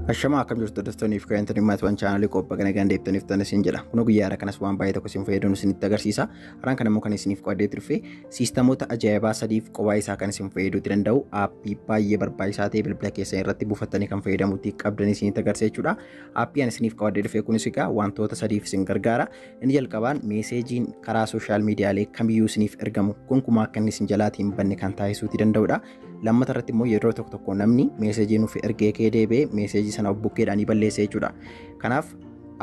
Ashama akkam jirtu dastooniif ka'intan himmaatuwwan chaanalii qophaa kana gandeettaniif tan isin jedha. Kun guyyaara kanas waan baay'ee tokko isin fayyadamu isinitti agarsiisa. Haraan kana immoo kan isiniif qo'adee turfe siistamoota ajaa'ibaa sadiif qophaa isaa kan isin fayyaduu danda'u aappii baay'ee barbaachisaa ta'e bilbila keessan irratti buufattanii kan fayyadamuutti qabdan isinitti agarsiisa jechuudha. Aappii ani isiniif qo'adee dhufe kunis egaa wantoota sadiif isin gargaara. Inni jalqabaan meeseejiin karaa sooshaal miidiyaalee kamiyyuu isiniif ergamu gonkumaa akka inni isin jalaatiin banne kan taasisuuti danda'udha. Lammata irratti immoo yeroo tokko namni meeseejii nuuf ergee kee deebi'ee meeseejii sana bukkeedhaan balleessee jechuudha. Kanaaf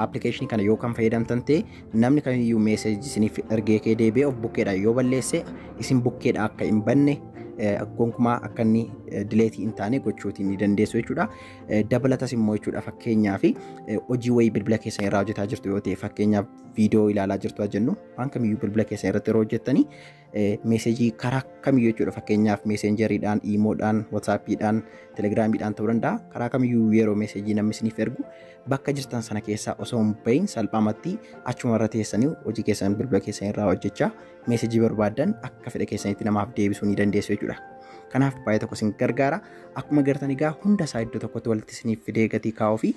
appilikeeshinii kana yoo kan fayyadamtan ta'e namni kamiyyuu meeseejii isiniif ergee kee deebi'ee bukkeedhaan yoo balleesse isin bukkeedhaan akka hin banne gonkumaa akka inni dileetii hin taane gochuutiin ni dandeessu jechuudha. Dabalatas immoo jechuudha fakkeenyaaf hojii wayii bilbila keessan irraa hojjetaa jirtu yoo ta'e fakkeenyaaf viidiyoo ilaalaa jirtu jennu waan kamiyyuu bilbila keessan irratti yeroo hojjettanii meeseejii karaa kamiyyuu jechuudha fakkeenyaaf meesenjeriidhaan, iimoodhaan, waatsaappiidhaan, telegiraamiidhaan ta'uu danda'a. Karaa kamiyyuu yeroo meeseejii namni isiniif ergu bakka jirtan sana keessaa osoo hin bahin salphaamatti achuma irra teessanii hojii keessan bilbila keessan irraa hojjechaa meeseejii barbaadan akka fedha keessanitti namaaf deebisuu ni dandeessu jechuudha. Kanaaf baay'ee tokko isin gargaara. Akkuma gartan egaa hunda isaa iddoo tokkotti walitti isiniif fidee gatii kaa'uu fi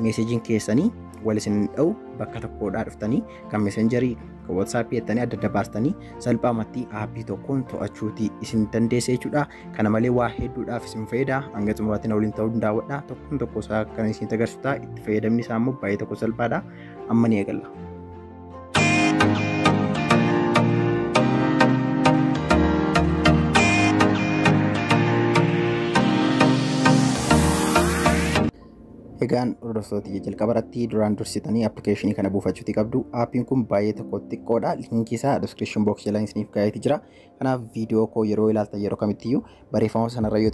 meeseejiin keessanii wal isin dha'u bakka tokkodhaa dhuftanii kan meesenjerii kan waatsaappii jettanii adda adda baastanii salphaamatti aappii tokkoon to'achuuti isin dandeessa jechuudha. Kana malee waa hedduudhaaf isin fayyada. Hanga xumuraatti na waliin ta'uu danda'a. Tokkoon tokko isaa kan isin agarsiisuudha. Itti fayyadamni isaa immoo baay'ee tokko salphaadha. Amma ni eegalla. Egaan hordoftoota jalqaba irratti duraan dursitanii appilikeeshinii kana buufachuuti qabdu. Aappiin kun baay'ee tokko xiqqoodha. Linkii isaa description box jala isiniif kaa'eeti jira. Kanaaf viidiyoo koo yeroo ilaaltan yeroo kamittiyyuu barreeffama sanarra yoo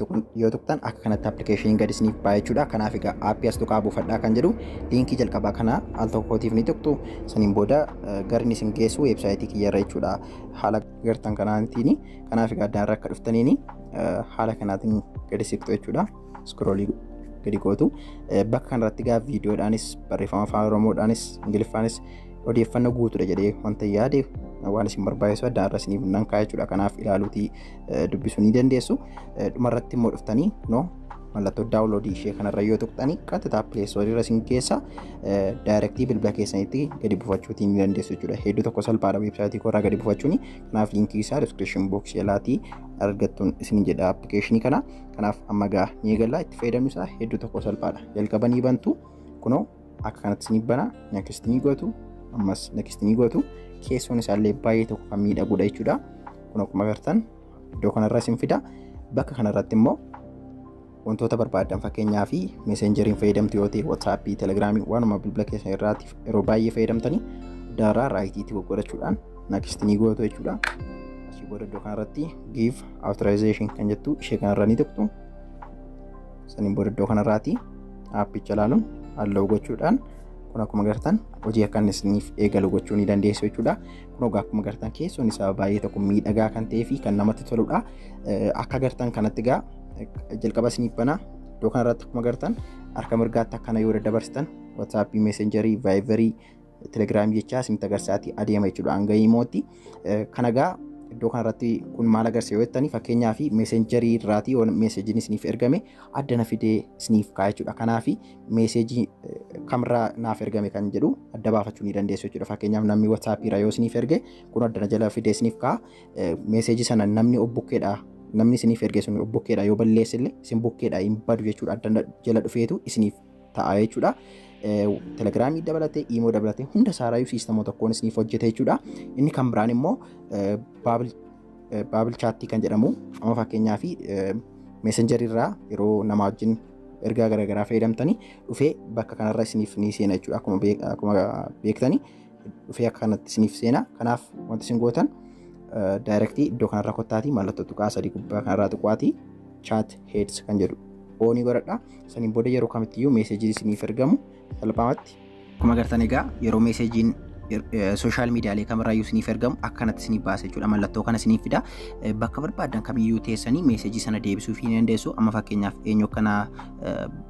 tuqxan akka kanatti appilikeeshiniin gadi isiniif baay'ee jechuudha. Kanaaf egaa aappii as tuqaa buufadhaa kan jedhu linkii jalqabaa kana al tokkootiif ni tuqxu. Saniin booda garni isin geessu weebsaayitii kiyyarra jechuudha. Haala gartan kanaatiin kanaaf egaa addaan akka dhuftaniin haala kanaatiin gadi siqxu jechuudha. Scrollii gadi gootu bakka kanarratti egaa viidiyoodhaanis barreeffama afaan oromoodhaanis ingiliffaanis odeeffannoo guutuudha jedhee wanta yaade waan isin barbaachisu addaan irra isiniif nan kaa'e jechuudha. Kanaaf ilaaluutii dubbisuu ni dandeessu. Dhumarratti immoo dhuftanii mallattoo daawunloodii ishee kanarra yoo tuqxanii qaxxitaa pileestoorii irra isin keessa daayirektii bilbila keessanitti gadi buufachuutii ni dandeessu jechuudha. Hedduu tokko salphaadha weebsaayitii koorraa gadi buufachuuni. Kanaaf linkii isaa description box jalaatii argattuun isin jedha appilikeeshinii kana. Kanaaf amma gaa ni eegallaa. Itti fayyadamni isaa hedduu tokko salphaadha. Jalqabanii bantu kunoo akka kanatti isin bana next ni gootu ammas next ni gootu. Keessoon isaallee baay'ee tokko kan miidhagudha jechuudha. Kun akkuma agartan iddoo kanarra isin fida. Bakka kanarratti immoo wantoota barbaadan fakkeenyaa fi meesenjeriin fayyadamtu yoo ta'e waatsaappii, telegiraamii waanuma bilbila keessan irraatti yeroo baay'ee fayyadamtanii daaraa raayitiitti godhachuudhaan next ni gootu jechuudha. Asii booda iddoo kanarratti give authorization kan jettu ishee kanarra ni tuqxu. Saniin booda iddoo kanarraati aappicha ilaaluun halluu gochuudhaan kun akkuma agartan hojii akka inni isiniif eegalu gochuu ni dandeessu jechuudha. Kun akkuma agartan keessoon isaa baay'ee tokko miidhagaa kan ta'ee fi kan namatti toludha. Akka agartan kanatti egaa jalqaba isiniif banaa. Iddoo kanarratti akkuma agartan harka mirgaatti akkana yoo daddabarsitan waatsaappii, meesenjerii, vaayibarii, telegiraamii jechaa isinitti agarsiisaati adeema jechuudha hanga iimootti. Kana egaa iddoo kanarratti kun maal agarsiisa yoo jettanii fakkeenyaaf meesenjerii irraatii yoo meeseejiin isiniif ergame addana fidee isiniif kaa'e jechuudha. Kanaaf meeseejii kamirraa naaf ergame kan jedhu adda baafachuu ni dandeessu jechuudha. Fakkeenyaaf namni waatsaappii irraa yoo isiniif erge kun addana jala fidee isiniif kaa'a. Meeseejii sana namni bukkeedhaa namni isiniif erge sun bukkeedhaa yoo balleessillee isin bukkeedhaa hin badu jechuudha. Addana jala dhufeetu isiniif ta'a jechuudha. Telegiraamii dabalatee, iimoo dabalatee hunda saaraayyuu siistamoo tokkoon isiniif hojjete jechuudha. Inni kan biraan immoo baabil chaattii kan jedhamu amma fakkeenyaaf meesenjerii irraa yeroo nama wajjin ergaa garaagaraa fayyadamtanii dhufee bakka kanarra isiniif ni seena jechuudha. Akkuma beektanii dhufee akka kanatti isiniif seena. Kanaaf wanti isin gootan daayirektii iddoo kanarra kottaatii mallattoo tuqaa sadii gubbaa kanarraa tuqaatii chat heads kan jedhu oonii godhadha. Saniin booda yeroo kamittiyyuu meeseejiin isiniif ergamu salphaamatti akkuma agartan egaa yeroo meeseejiin social media le kamarraa isiniif ergamu akkanatti isiniif baasa jechuudha. Mallattoo kana isiniif fida. Bakka barbaadan kamiyyuu teessanii meesejii sana deebisuu fi ni dandeessu. Amma fakkeenyaaf eenyu kana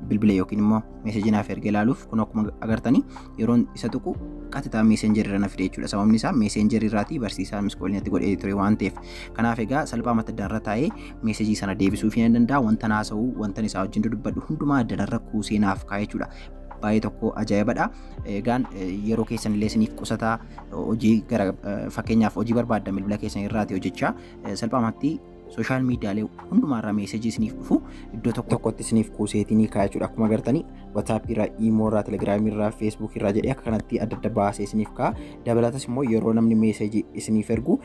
bilbila yookiin immoo meesejii naaf erga ilaaluuf kun akkuma agartanii yeroon isa tuqu qaxxitaa messengerii irra na fide jechuudha. Sababni isaa messengerii irraatii barsiisaa miskoolinetti godhee ture waan ta'eef. Kanaaf egaa salphaamatti addarra taa'ee meesejii sana deebisuu fi ni danda'a. Wanta naasa'uu wanta isaa wajjin dubbadhu hundumaa addarra kuusee naaf kaa'e jechuudha. Baay'ee tokko ajaa'ibadha. Egaan yeroo keessan illee isiniif qusataa hojii gara fakkeenyaaf hojii barbaadan bilbila keessan irraati hojjechaa salphaamatti social media le hundumaarraa meesejii isiniif dhufu iddoo tokkotti isiniif kuuseetii kaa'e jechuudha. Akkuma agartanii WhatsApp irraa, Imo irraa, Telegram irraa, Facebook irraa jedhee akka kanatti adda adda baasee isiniif kaa'a. Dabalatas immoo yeroo namni meesejii isiniif ergu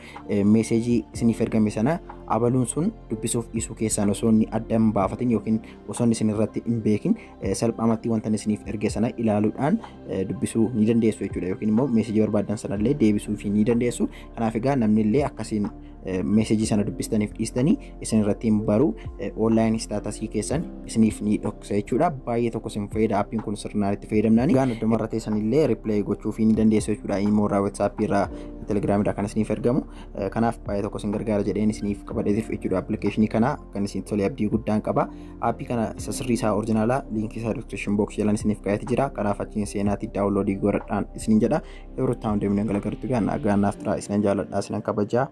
meesejii isiniif ergame sana abaluun sun dubbisuuf dhiisuu keessaan osoo inni adda hin baafatin yookiin osoo inni isin irratti hin beekin salphaamatti wanta isiniif erge sana ilaaluudhaan dubbisuu ni dandeessu jechuudha. Yookiin immoo meesejii barbaadan sana illee deebisuu fi ni dandeessu. Kanaaf egaa namni illee akkasiin meesejii sana dubbistaniif dhiistanii isin irratti hin baru online staatasii keessan isiniif ni dhoksa jechuudha. Baay'ee tokko isin fayyada. Aappiin kun sirnaan itti fayyadamnaan gaan addumarra teessan illee riiplay gochuu fi ni dandeessu jechuudha. Imo irraa, WhatsApp irraa, Telegram irraa kan isiniif ergamu. Kanaaf baay'ee tokko isin gargaara jedheen isiniif qabadheetiif jechuudha. Appilikeeshinii kana kan isin tolee abdii guddaan qaba. Aappii kana isa sirrii isaa oriijinaalaa liinkii isaa description box jalaan isiniif kaa'eeti jira. Kanaaf achiin seenaatii daawunloodii godhadhaan isiniin jedha. Yeroo ta'u deemnee galagartu gaan naaf turaa isinan jaalladhaa isinan kabajaa.